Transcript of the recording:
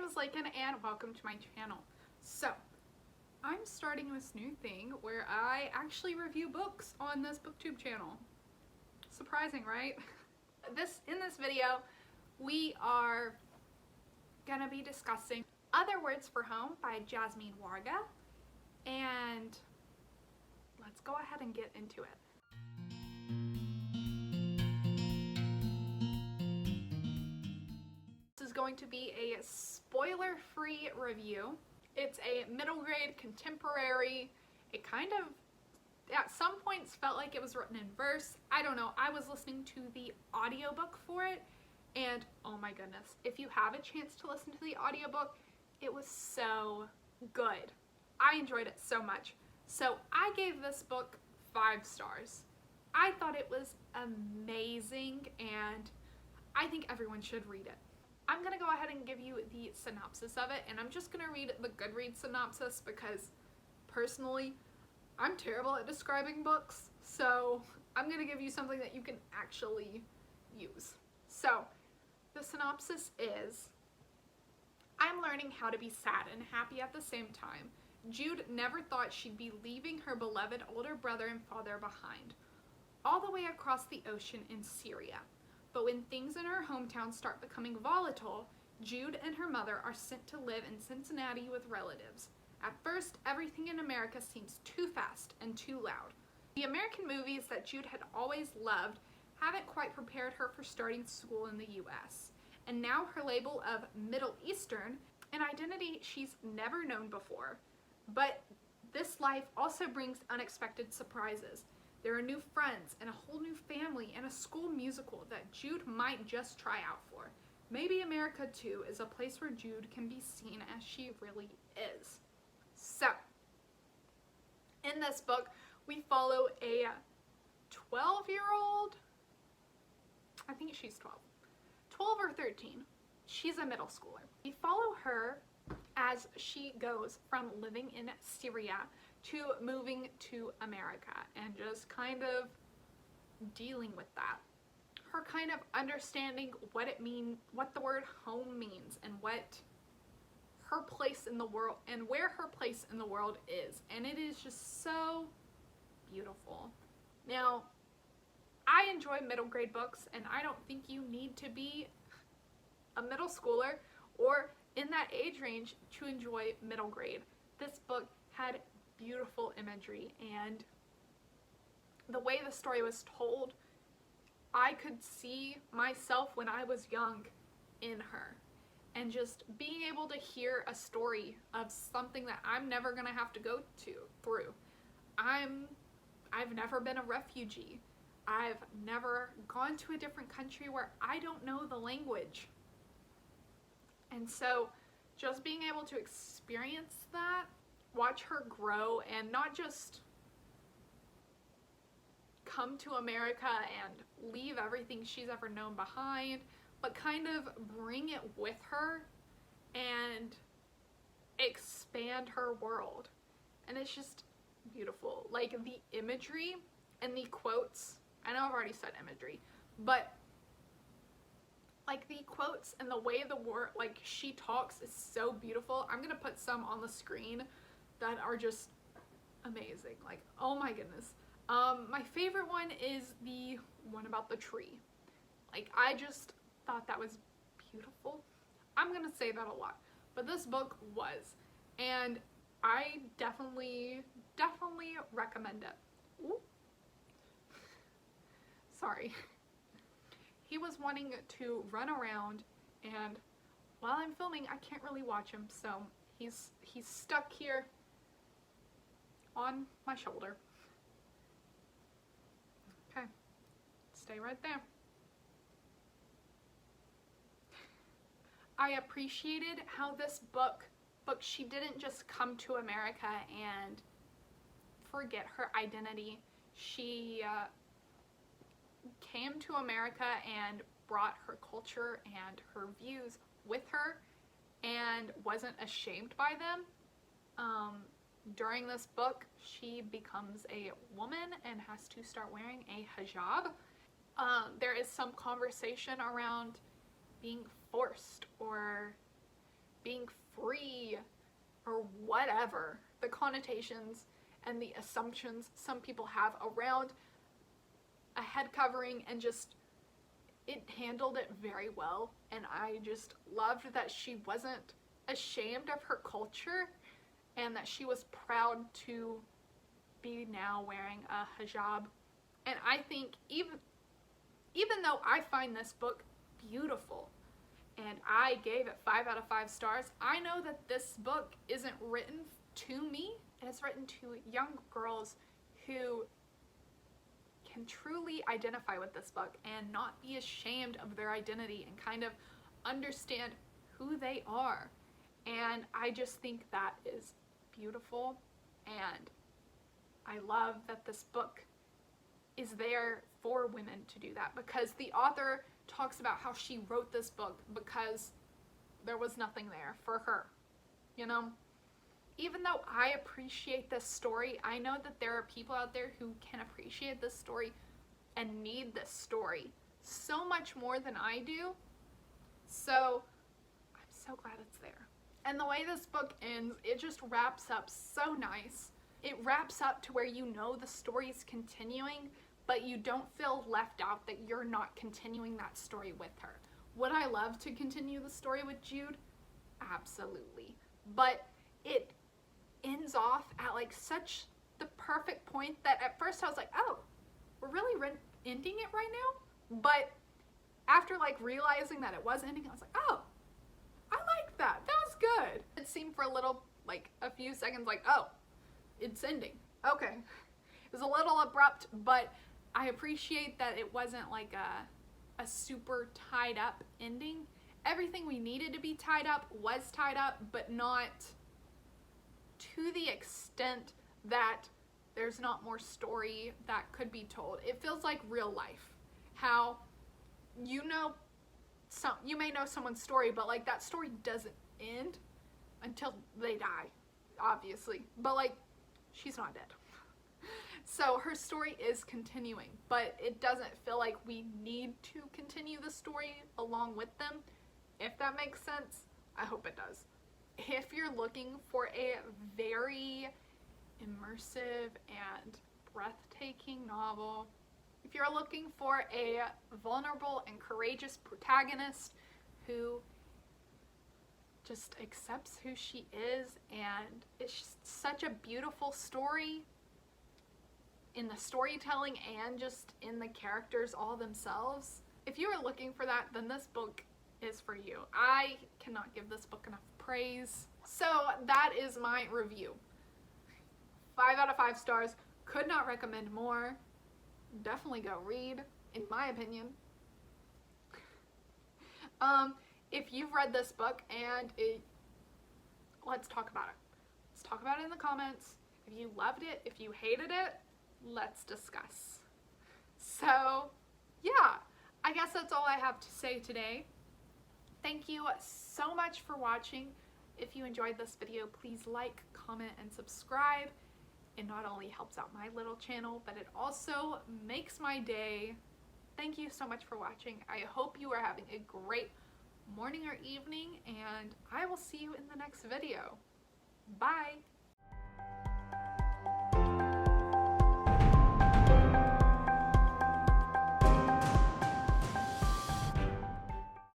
name is Lakin and welcome to my channel. So, I'm starting this new thing where I actually review books on this booktube channel. Surprising, right? In this video, we are gonna be discussing Other Words for Home by Jasmine Warga, and let's go ahead and get into it. This is going to be a spoiler-free review. It's a middle grade contemporary. It kind of, at some points, felt like it was written in verse. I don't know. I was listening to the audiobook for it, and oh my goodness, if you have a chance to listen to the audiobook, it was so good. I enjoyed it so much. So I gave this book 5 stars. I thought it was amazing, and I think everyone should read it. I'm gonna go ahead and give you the synopsis of it, and I'm just gonna read the Goodreads synopsis because personally, I'm terrible at describing books, so I'm gonna give you something that you can actually use. So, the synopsis is, I'm learning how to be sad and happy at the same time. Jude never thought she'd be leaving her beloved older brother and father behind, all the way across the ocean in Syria. But when things in her hometown start becoming volatile, Jude and her mother are sent to live in Cincinnati with relatives. At first, everything in America seems too fast and too loud. The American movies that Jude had always loved haven't quite prepared her for starting school in the US. And now her label of Middle Eastern, an identity she's never known before. But this life also brings unexpected surprises. There are new friends and a whole new family and a school musical that Jude might just try out for. Maybe America too is a place where Jude can be seen as she really is. So, in this book, we follow a 12-year-old, I think she's 12 or 13. She's a middle schooler. We follow her as she goes from living in Syria to moving to America and just kind of dealing with that. Her kind of understanding what the word home means, and what her place in the world, and where her place in the world is. And it is just so beautiful. Now, I enjoy middle grade books, and I don't think you need to be a middle schooler or in that age range to enjoy middle grade. This book had beautiful imagery, and the way the story was told, I could see myself when I was young in her, and just being able to hear a story of something that I'm never gonna have to go through. I've never been a refugee. I've never gone to a different country where I don't know the language. And so just being able to experience that, watch her grow, and not just come to America and leave everything she's ever known behind, but kind of bring it with her and expand her world. And it's just beautiful. Like, the imagery and the quotes, I know I've already said imagery, but like the quotes and the way she talks is so beautiful. I'm gonna put some on the screen that are just amazing. Like, oh my goodness. My favorite one is the one about the tree. Like, I just thought that was beautiful. I'm gonna say that a lot, but this book was, and I definitely recommend it. Ooh. Sorry. He was wanting to run around, and while I'm filming, I can't really watch him, so he's stuck here on my shoulder. Okay, stay right there. I appreciated how this book, she didn't just come to America and forget her identity. She came to America and brought her culture and her views with her and wasn't ashamed by them. During this book, she becomes a woman and has to start wearing a hijab. There is some conversation around being forced or being free or whatever, the connotations and the assumptions some people have around a head covering, and just it handled it very well. And I just loved that she wasn't ashamed of her culture and that she was proud to be now wearing a hijab. And I think even though I find this book beautiful and I gave it 5 out of 5 stars, I know that this book isn't written to me. It is written to young girls who can truly identify with this book and not be ashamed of their identity and kind of understand who they are. And I just think that is beautiful, and I love that this book is there for women to do that, because the author talks about how she wrote this book because there was nothing there for her, you know? Even though I appreciate this story, I know that there are people out there who can appreciate this story and need this story so much more than I do. So I'm so glad it's there. And the way this book ends, it just wraps up so nice. It wraps up to where you know the story's continuing, but you don't feel left out that you're not continuing that story with her. Would I love to continue the story with Jude? Absolutely. But it ends off at like such the perfect point that at first I was like, oh, we're really ending it right now? But after like realizing that it was ending, I was like, oh, I like that. That was good. It seemed for a little, like a few seconds like, oh, it's ending. Okay. It was a little abrupt, but I appreciate that it wasn't like a super tied up ending. Everything we needed to be tied up was tied up, but not to the extent that there's not more story that could be told. It feels like real life. How you may know someone's story, but like that story doesn't end until they die, obviously. But like, she's not dead. So her story is continuing, but it doesn't feel like we need to continue the story along with them. If that makes sense, I hope it does. If you're looking for a very immersive and breathtaking novel, if you're looking for a vulnerable and courageous protagonist who just accepts who she is, and it's just such a beautiful story in the storytelling and just in the characters all themselves. If you are looking for that, then this book is for you. I cannot give this book enough praise. So that is my review. 5 out of 5 stars. Could not recommend more. Definitely go read, in my opinion. If you've read this book and let's talk about it. Let's talk about it in the comments. If you loved it, if you hated it, let's discuss. So yeah, I guess that's all I have to say today. Thank you so much for watching. If you enjoyed this video, please like, comment, and subscribe. It not only helps out my little channel, but it also makes my day. Thank you so much for watching. I hope you are having a great morning or evening, and I will see you in the next video. Bye!